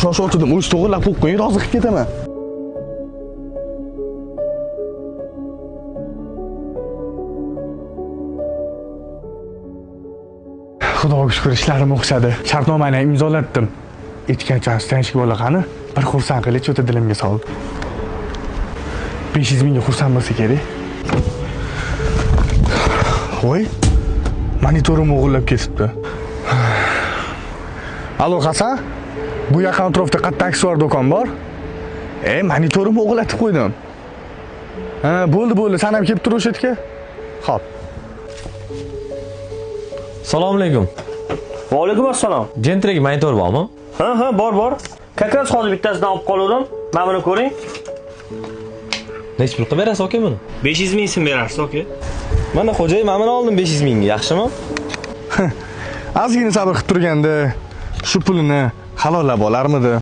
Shoshildim, o'z to'g'rilab qo'ying, rozi qilib ketaman. Xudoga shukr, ishlarim o'xshadi. Shartnomani imzolatdim. Echkanchasi tanishib bo'lgani, bir xursand qilib o'ta dilimga soldi. 500 mingga xursand bo'lsa kerak. Voy, monitorim o'g'irlab ketibdi. Alo, Hasan? Bu yaqin atrofda qatta aksessuar do'kon bor? Monitorimni o'g'irlatib qo'ydim. Ha, bo'ldi, sen ham kelib tur o'sha yerga. Xo'p. Assalomu alaykum. Va alaykum assalom. Gentragi monitor bormi? Ha, bor. Kakras hozir bittasidan olib qoldim. Mana buni ko'ring. Nech pulga berasiz aka buni? 500 ming so'm berasiz aka. Mana xo'jay, men buni oldim 500 mingga, yaxshimi? Ozgina sabr qilib turganda shu pulini halollab olarmidi?